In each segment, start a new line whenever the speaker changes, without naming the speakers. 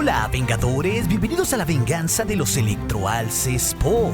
Hola, Vengadores, bienvenidos a la venganza de los electroalces Pop.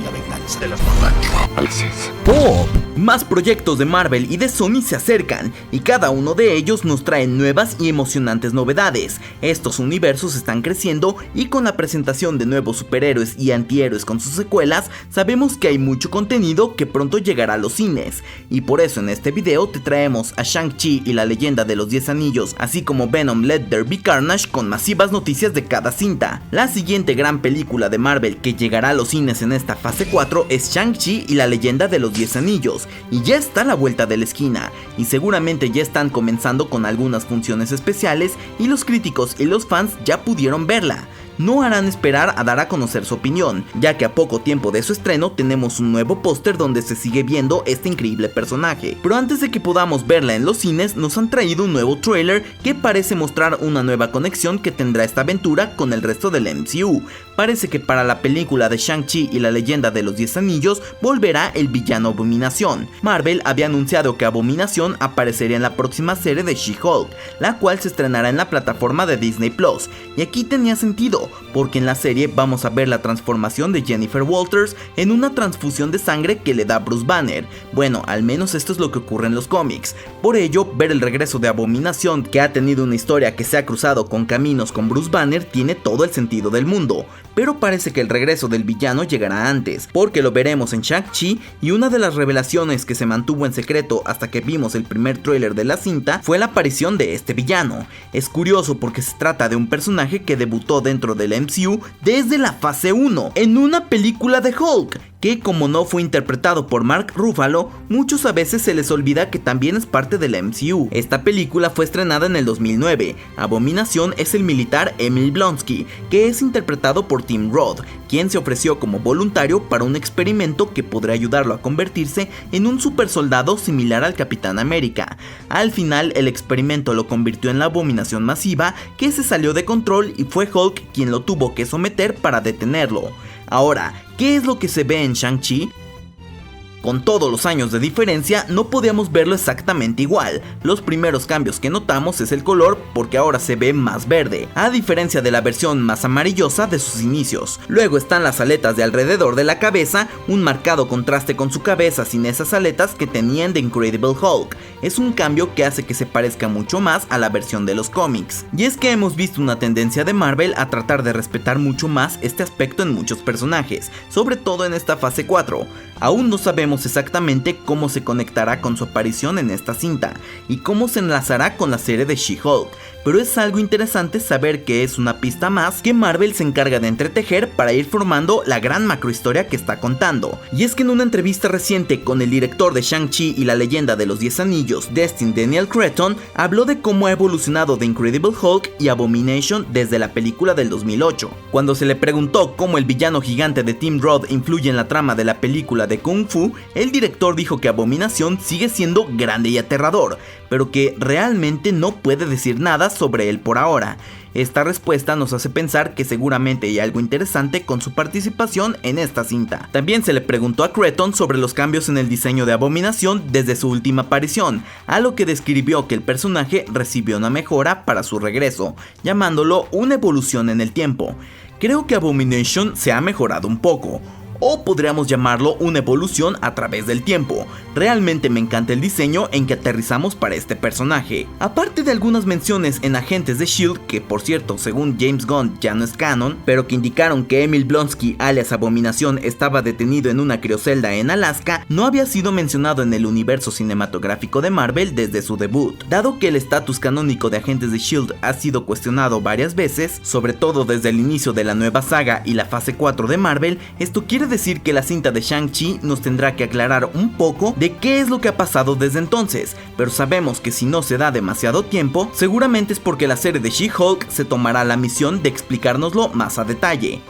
La venganza de los electroalces
Pop. Más proyectos de Marvel y de Sony se acercan, y cada uno de ellos nos trae nuevas y emocionantes novedades. Estos universos están creciendo, y con la presentación de nuevos superhéroes y antihéroes con sus secuelas, sabemos que hay mucho contenido que pronto llegará a los cines. Y por eso en este video te traemos a Shang-Chi y la leyenda de los 10 anillos, así como Venom Let There Be Carnage, con masivas noticias de cada cinta. La siguiente gran película de Marvel que llegará a los cines en esta fase 4 es Shang-Chi y la leyenda de los 10 anillos, y ya está a la vuelta de la esquina, y seguramente ya están comenzando con algunas funciones especiales, y los críticos y los fans ya pudieron verla. No harán esperar a dar a conocer su opinión, ya que a poco tiempo de su estreno tenemos un nuevo póster donde se sigue viendo este increíble personaje. Pero antes de que podamos verla en los cines, nos han traído un nuevo trailer que parece mostrar una nueva conexión que tendrá esta aventura con el resto del MCU. Parece que para la película de Shang-Chi y la leyenda de los 10 anillos volverá el villano Abominación. Marvel había anunciado que Abominación aparecería en la próxima serie de She-Hulk, la cual se estrenará en la plataforma de Disney Plus, y aquí tenía sentido, porque en la serie vamos a ver la transformación de Jennifer Walters en una transfusión de sangre que le da Bruce Banner. Bueno, al menos esto es lo que ocurre en los cómics. Por ello, ver el regreso de Abominación, que ha tenido una historia que se ha cruzado con caminos con Bruce Banner, tiene todo el sentido del mundo. Pero parece que el regreso del villano llegará antes, porque lo veremos en Shang-Chi, y una de las revelaciones que se mantuvo en secreto hasta que vimos el primer tráiler de la cinta fue la aparición de este villano. Es curioso porque se trata de un personaje que debutó dentro del MCU desde la fase 1, en una película de Hulk, que como no fue interpretado por Mark Ruffalo, muchos a veces se les olvida que también es parte del MCU. Esta película fue estrenada en el 2009. Abominación es el militar Emil Blonsky, que es interpretado por Tim Roth, quien se ofreció como voluntario para un experimento que podría ayudarlo a convertirse en un supersoldado similar al Capitán América. Al final, el experimento lo convirtió en la abominación masiva, que se salió de control, y fue Hulk quien lo tuvo que someter para detenerlo. Ahora, ¿qué es lo que se ve en Shang-Chi? Con todos los años de diferencia, no podíamos verlo exactamente igual. Los primeros cambios que notamos es el color, porque ahora se ve más verde, a diferencia de la versión más amarillosa de sus inicios. Luego están las aletas de alrededor de la cabeza, un marcado contraste con su cabeza sin esas aletas que tenían de Incredible Hulk. Es un cambio que hace que se parezca mucho más a la versión de los cómics. Y es que hemos visto una tendencia de Marvel a tratar de respetar mucho más este aspecto en muchos personajes, sobre todo en esta fase 4. Aún no sabemos exactamente cómo se conectará con su aparición en esta cinta y cómo se enlazará con la serie de She-Hulk, pero es algo interesante saber que es una pista más que Marvel se encarga de entretejer para ir formando la gran macrohistoria que está contando. Y es que en una entrevista reciente con el director de Shang-Chi y la leyenda de los 10 anillos, Destin Daniel Cretton, habló de cómo ha evolucionado The Incredible Hulk y Abomination desde la película del 2008. Cuando se le preguntó cómo el villano gigante de Tim Roth influye en la trama de la película de Kung Fu, el director dijo que Abominación sigue siendo grande y aterrador, pero que realmente no puede decir nada sobre él por ahora. Esta respuesta nos hace pensar que seguramente hay algo interesante con su participación en esta cinta. También se le preguntó a Cretton sobre los cambios en el diseño de Abominación desde su última aparición, a lo que describió que el personaje recibió una mejora para su regreso, llamándolo una evolución en el tiempo. Creo que Abomination se ha mejorado un poco, o podríamos llamarlo una evolución a través del tiempo. Realmente me encanta el diseño en que aterrizamos para este personaje. Aparte de algunas menciones en Agentes de S.H.I.E.L.D., que por cierto según James Gunn ya no es canon, pero que indicaron que Emil Blonsky alias Abominación estaba detenido en una criocelda en Alaska, no había sido mencionado en el universo cinematográfico de Marvel desde su debut. Dado que el estatus canónico de Agentes de S.H.I.E.L.D. ha sido cuestionado varias veces, sobre todo desde el inicio de la nueva saga y la fase 4 de Marvel, esto quiere decir que la cinta de Shang-Chi nos tendrá que aclarar un poco de qué es lo que ha pasado desde entonces, pero sabemos que si no se da demasiado tiempo, seguramente es porque la serie de She-Hulk se tomará la misión de explicárnoslo más a detalle.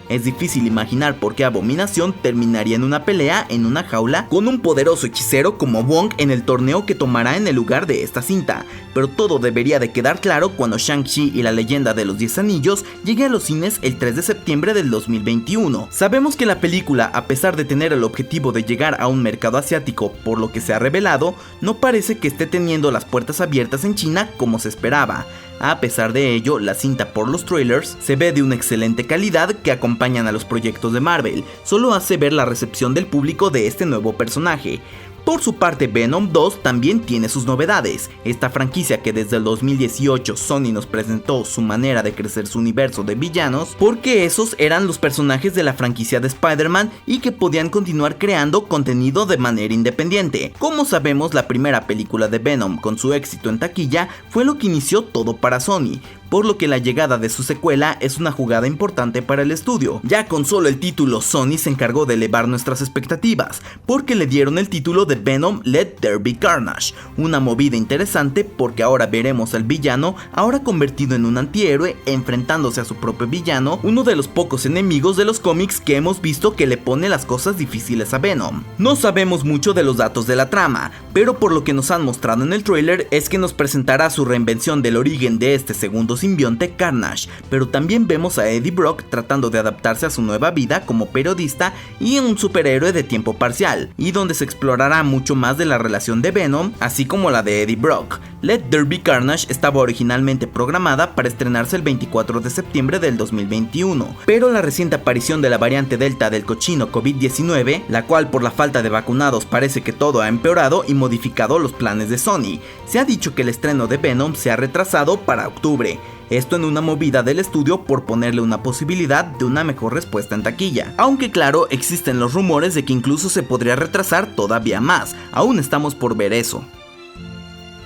Es difícil imaginar por qué Abominación terminaría en una pelea en una jaula con un poderoso hechicero como Wong en el torneo que tomará en el lugar de esta cinta, pero todo debería de quedar claro cuando Shang-Chi y la leyenda de los 10 anillos llegue a los cines el 3 de septiembre del 2021. Sabemos que la película, a pesar de tener el objetivo de llegar a un mercado asiático, por lo que se ha revelado, no parece que esté teniendo las puertas abiertas en China como se esperaba. A pesar de ello, la cinta por los trailers se ve de una excelente calidad que acompañan a los proyectos de Marvel, solo hace ver la recepción del público de este nuevo personaje. Por su parte, Venom 2 también tiene sus novedades. Esta franquicia que desde el 2018 Sony nos presentó su manera de crecer su universo de villanos, porque esos eran los personajes de la franquicia de Spider-Man y que podían continuar creando contenido de manera independiente. Como sabemos, la primera película de Venom con su éxito en taquilla fue lo que inició todo para Sony, por lo que la llegada de su secuela es una jugada importante para el estudio. Ya con solo el título, Sony se encargó de elevar nuestras expectativas, porque le dieron el título de Venom Let There Be Carnage, una movida interesante porque ahora veremos al villano ahora convertido en un antihéroe enfrentándose a su propio villano, uno de los pocos enemigos de los cómics que hemos visto que le pone las cosas difíciles a Venom. No sabemos mucho de los datos de la trama, pero por lo que nos han mostrado en el tráiler es que nos presentará su reinvención del origen de este segundo simbionte Carnage, pero también vemos a Eddie Brock tratando de adaptarse a su nueva vida como periodista y un superhéroe de tiempo parcial, y donde se explorará mucho más de la relación de Venom, así como la de Eddie Brock. Let There Be Carnage estaba originalmente programada para estrenarse el 24 de septiembre del 2021, pero la reciente aparición de la variante Delta del cochino COVID-19, la cual por la falta de vacunados parece que todo ha empeorado y modificado los planes de Sony, se ha dicho que el estreno de Venom se ha retrasado para octubre. Esto en una movida del estudio por ponerle una posibilidad de una mejor respuesta en taquilla. Aunque claro, existen los rumores de que incluso se podría retrasar todavía más, aún estamos por ver eso.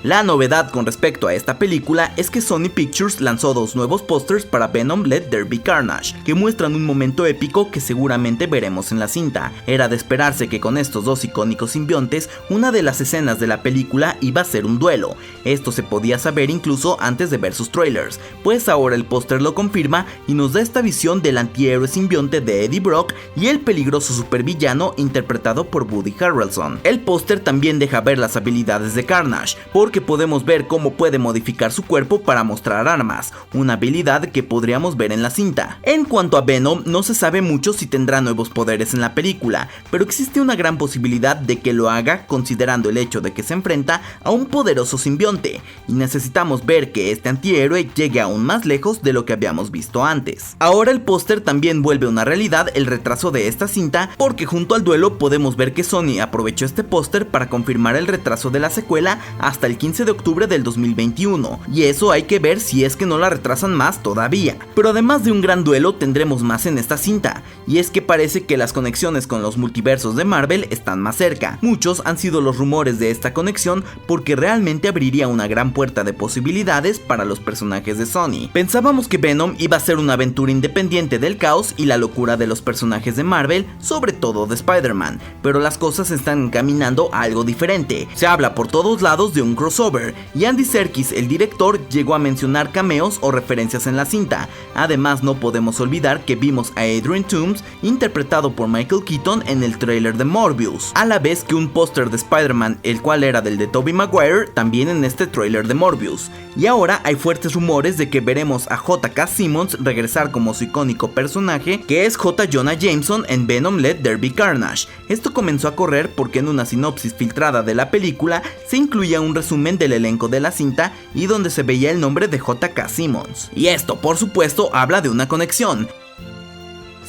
La novedad con respecto a esta película es que Sony Pictures lanzó dos nuevos pósters para Venom Let There Be Carnage, que muestran un momento épico que seguramente veremos en la cinta. Era de esperarse que con estos dos icónicos simbiontes, una de las escenas de la película iba a ser un duelo. Esto se podía saber incluso antes de ver sus trailers, pues ahora el póster lo confirma y nos da esta visión del antihéroe simbionte de Eddie Brock y el peligroso supervillano interpretado por Woody Harrelson. El póster también deja ver las habilidades de Carnage, porque podemos ver cómo puede modificar su cuerpo para mostrar armas, una habilidad que podríamos ver en la cinta. En cuanto a Venom, no se sabe mucho si tendrá nuevos poderes en la película, pero existe una gran posibilidad de que lo haga considerando el hecho de que se enfrenta a un poderoso simbionte, y necesitamos ver que este antihéroe llegue aún más lejos de lo que habíamos visto antes. Ahora el póster también vuelve una realidad el retraso de esta cinta, porque junto al duelo podemos ver que Sony aprovechó este póster para confirmar el retraso de la secuela hasta el 15 de octubre del 2021, y eso hay que ver si es que no la retrasan más todavía. Pero además de un gran duelo tendremos más en esta cinta, y es que parece que las conexiones con los multiversos de Marvel están más cerca. Muchos han sido los rumores de esta conexión porque realmente abriría una gran puerta de posibilidades para los personajes de Sony. Pensábamos que Venom iba a ser una aventura independiente del caos y la locura de los personajes de Marvel, sobre todo de Spider-Man, pero las cosas están encaminando a algo diferente. Se habla por todos lados de un crossover, y Andy Serkis, el director, llegó a mencionar cameos o referencias en la cinta. Además, no podemos olvidar que vimos a Adrian Toomes interpretado por Michael Keaton en el tráiler de Morbius, a la vez que un póster de Spider-Man, el cual era del de Tobey Maguire, también en este tráiler de Morbius. Y ahora hay fuertes rumores de que veremos a J.K. Simmons regresar como su icónico personaje, que es J. Jonah Jameson en Venom Let There Be Carnage. Esto comenzó a correr porque en una sinopsis filtrada de la película se incluía un resumen del elenco de la cinta y donde se veía el nombre de J.K. Simmons. Y esto, por supuesto, habla de una conexión.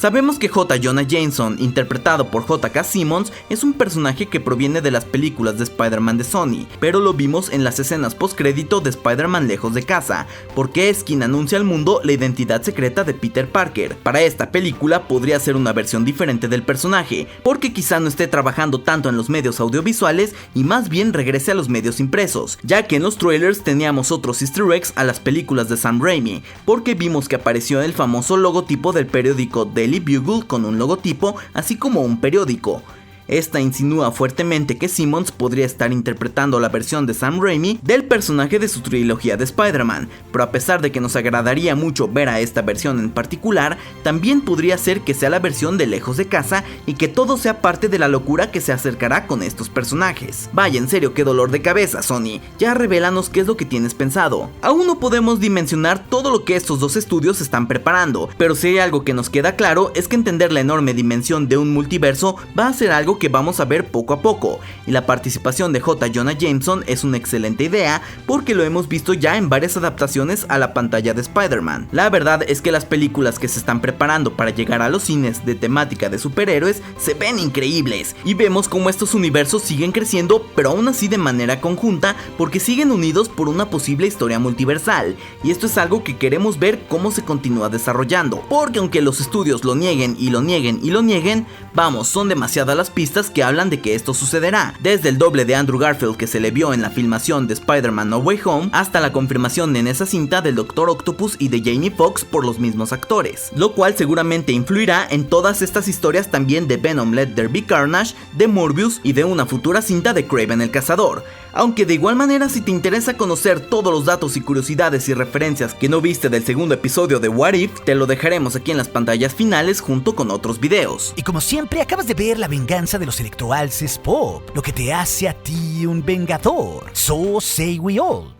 Sabemos que J. Jonah Jameson, interpretado por J.K. Simmons, es un personaje que proviene de las películas de Spider-Man de Sony, pero lo vimos en las escenas postcrédito de Spider-Man Lejos de Casa, porque es quien anuncia al mundo la identidad secreta de Peter Parker. Para esta película podría ser una versión diferente del personaje, porque quizá no esté trabajando tanto en los medios audiovisuales y más bien regrese a los medios impresos, ya que en los trailers teníamos otros easter eggs a las películas de Sam Raimi, porque vimos que apareció el famoso logotipo del periódico Daily Bugle con un logotipo, así como un periódico. Esta insinúa fuertemente que Simmons podría estar interpretando la versión de Sam Raimi del personaje de su trilogía de Spider-Man, pero a pesar de que nos agradaría mucho ver a esta versión en particular, también podría ser que sea la versión de Lejos de Casa y que todo sea parte de la locura que se acercará con estos personajes. Vaya, en serio, qué dolor de cabeza, Sony, ya revélanos qué es lo que tienes pensado. Aún no podemos dimensionar todo lo que estos dos estudios están preparando, pero si hay algo que nos queda claro es que entender la enorme dimensión de un multiverso va a ser algo que vamos a ver poco a poco, y la participación de J. Jonah Jameson es una excelente idea porque lo hemos visto ya en varias adaptaciones a la pantalla de Spider-Man. La verdad es que las películas que se están preparando para llegar a los cines de temática de superhéroes se ven increíbles, y vemos cómo estos universos siguen creciendo, pero aún así de manera conjunta porque siguen unidos por una posible historia multiversal, y esto es algo que queremos ver cómo se continúa desarrollando, porque aunque los estudios lo nieguen y lo nieguen y lo nieguen, vamos, son demasiadas las pistas que hablan de que esto sucederá, desde el doble de Andrew Garfield que se le vio en la filmación de Spider-Man No Way Home, hasta la confirmación en esa cinta del Dr. Octopus y de Jamie Foxx por los mismos actores, lo cual seguramente influirá en todas estas historias también de Venom Let There Be Carnage, de Morbius y de una futura cinta de Kraven el Cazador. Aunque de igual manera, si te interesa conocer todos los datos y curiosidades y referencias que no viste del segundo episodio de What If, te lo dejaremos aquí en las pantallas finales junto con otros videos.
Y como siempre, acabas de ver La Venganza de los Electroalces Pop, lo que te hace a ti un vengador. So say we all.